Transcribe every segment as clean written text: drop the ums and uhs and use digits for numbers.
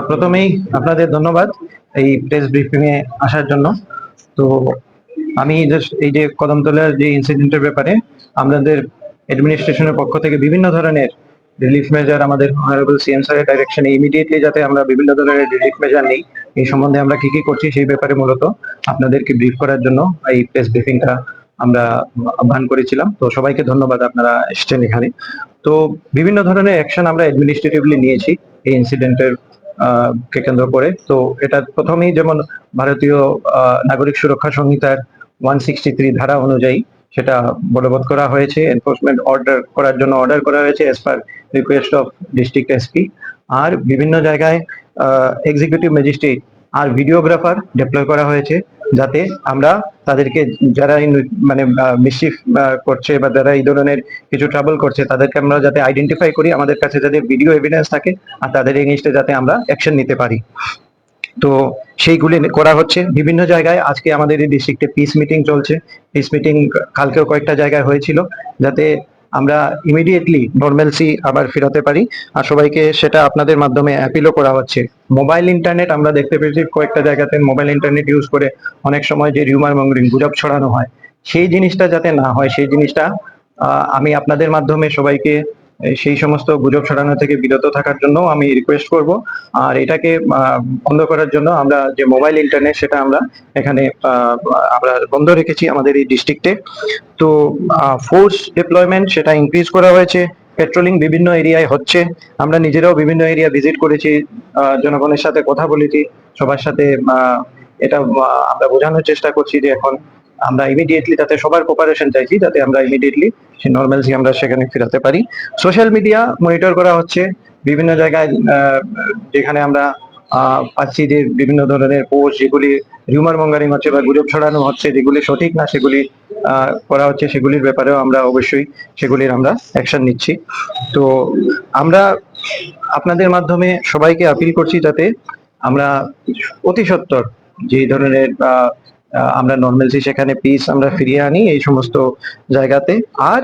প্রথমেই আপনাদের ধন্যবাদ এই প্রেস ব্রিফিং এ আসার জন্য। তো আমি জাস্ট এই যে কদমতলার যে ইনসিডেন্টের ব্যাপারে আমাদের অ্যাডমিনিস্ট্রেশনের পক্ষ থেকে বিভিন্ন ধরনের রিলিফ মেজার আমাদের অনারেবল সিএম স্যারের ডাইরেকশনে ইমিডিয়েটলি যাতে আমরা বিভিন্ন ধরনের রিলিফ মেজার নিই, এই সম্বন্ধে আমরা কি কি করছি সেই ব্যাপারে মূলত আপনাদেরকে ব্রিফ করার জন্য এই প্রেস ব্রিফিংটা আমরা আহ্বান করেছিলাম। তো সবাইকে ধন্যবাদ আপনারা এসছেন এখানে। তো বিভিন্ন ধরনের অ্যাকশন আমরা অ্যাডমিনিস্ট্রেটিভলি নিয়েছি এই ইনসিডেন্টের কে কেন্দ্র করে। তো এটা প্রথমেই যেমন ভারতীয় নাগরিক সুরক্ষা সংহিতার 163 ধারা অনুযায়ী সেটা বলবৎ করা হয়েছে, এনফোর্সমেন্ট অর্ডার করার জন্য অর্ডার করা হয়েছে as per request of district SP. আর বিভিন্ন জায়গায় এক্সিকিউটিভ ম্যাজিস্ট্রেট আর ভিডিওগ্রাফার ডিপ্লয় করা হয়েছে, যাতে আমরা তাদেরকে যারা মানে মিসচিফ করছে বা যারা এই ধরনের কিছু ট্রাবল করছে তাদেরকে আমরা যাতে আইডেন্টিফাই করি, আমাদের কাছে যাতে ভিডিও এভিডেন্স থাকে আর তাদের এগেইনস্টে যাতে আমরা অ্যাকশন নিতে পারি। তো সেইগুলি করা হচ্ছে বিভিন্ন জায়গায়। আজকে আমাদের এই ডিস্ট্রিক্টে পিস মিটিং চলছে। পিস মিটিং কালকেও কয়েকটা জায়গায় হয়েছিল, যাতে আমরা ইমিডিয়েটলি নর্মালসি আবার ফেরাতে পারি। আর সবাইকে সেটা আপনাদের মাধ্যমে অ্যাপিলও করা হচ্ছে। মোবাইল ইন্টারনেট আমরা দেখতে পেয়েছি কয়েকটা জায়গাতে মোবাইল ইন্টারনেট ইউজ করে অনেক সময় যে রিউমার মঙ্গরিং গুজব ছড়ানো হয়, সেই জিনিসটা যাতে না হয় সেই জিনিসটা আমি আপনাদের মাধ্যমে সবাইকে সেই সমস্ত গুজব ছড়ানো থেকে বিরত থাকার জন্য আমি রিকোয়েস্ট করব। আর এটাকে বন্ধ করার জন্য আমরা যে মোবাইল ইন্টারনেট সেটা আমরা এখানে আমরা বন্ধ রেখেছি আমাদের এই ডিস্ট্রিক্টে। তো ফোর্স ডিপ্লয়মেন্ট সেটা ইনক্রিজ করা হয়েছে, পেট্রোলিং বিভিন্ন এরিয়ায় হচ্ছে। আমরা নিজেরাও বিভিন্ন এরিয়া ভিজিট করেছি, জনগণের সাথে কথা বলেছি, সবার সাথে এটা আমরা বোঝানোর চেষ্টা করছি যে এখন আমরা ইমিডিয়েটলি যাতে সবার কোপারেশন চাইছি, যাতে আমরা ইমিডিয়েটলি সেই নর্মালসি আমরা সেখানে ফেরাতে পারি। সোশ্যাল মিডিয়া মনিটর করা হচ্ছে বিভিন্ন জায়গায়, যেখানে আমরা পাচ্ছি যে বিভিন্ন ধরনের পোস্ট যেগুলি রিউমার মঙ্গারিং হচ্ছে বা গুজব ছড়ানো হচ্ছে, যেগুলি সঠিক না সেগুলি করা হচ্ছে, সেগুলির ব্যাপারেও আমরা অবশ্যই সেগুলির আমরা অ্যাকশন নিচ্ছি। তো আমরা আপনাদের মাধ্যমে সবাইকে আপিল করছি যাতে আমরা অতি সত্বর যে ধরনের আমরা নর্মালসি সেখানে পিস আমরা ফিরিয়ে আনি এই সমস্ত জায়গাতে। আর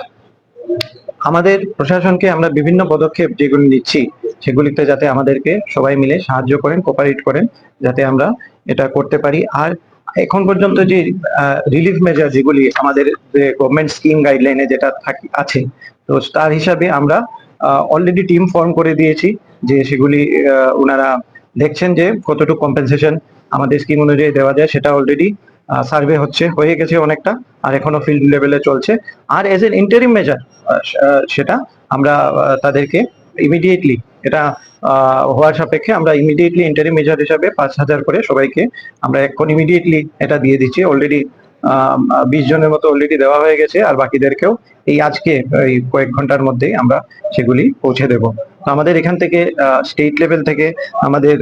আমাদের প্রশাসনকে আমরা বিভিন্ন পদক্ষেপ যেগুলি নিচ্ছি সেগুলিতে যাতে আমাদেরকে সবাই মিলে সাহায্য করেন, কোপারেট করেন, যাতে আমরা এটা করতে পারি। আর এখন পর্যন্ত যে রিলিফ মেজার যেগুলি আমাদের গভর্নমেন্ট স্কিম গাইডলাইনে যেটা আছে, তো তার হিসাবে আমরা অলরেডি টিম ফর্ম করে দিয়েছি, যে সেগুলি ওনারা দেখছেন যে কতটুকু কম্পেনসেশন আমাদের স্কিম অনুযায়ী দেওয়া যায়। সেটা অলরেডি সার্ভে হয়ে গেছে অনেকটা, আর এখনো ফিল্ড লেভেলে চলছে। আর এজ এন ইন্টারিম মেজার সেটা আমরা তাদেরকে ইমিডিয়েটলি এটা হওয়ার সাপেক্ষে আমরা ইমিডিয়েটলি ইন্টারিম মেজার হিসাবে 5,000 করে সবাইকে আমরা এখন ইমিডিয়েটলি এটা দিয়ে দিচ্ছি। অলরেডি 20 জনের মতো অলরেডি দেওয়া হয়ে গেছে, আর বাকিদেরকেও এই আজকে এই কয়েক ঘন্টার মধ্যেই আমরা সেগুলি পৌঁছে দেব। তো আমাদের এখান থেকে স্টেট লেভেল থেকে আমাদের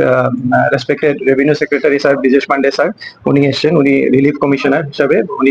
respected revenue secretary sir Brijesh Pandey sir উনি এসছেন, উনি রিলিফ কমিশনার হিসাবে উনি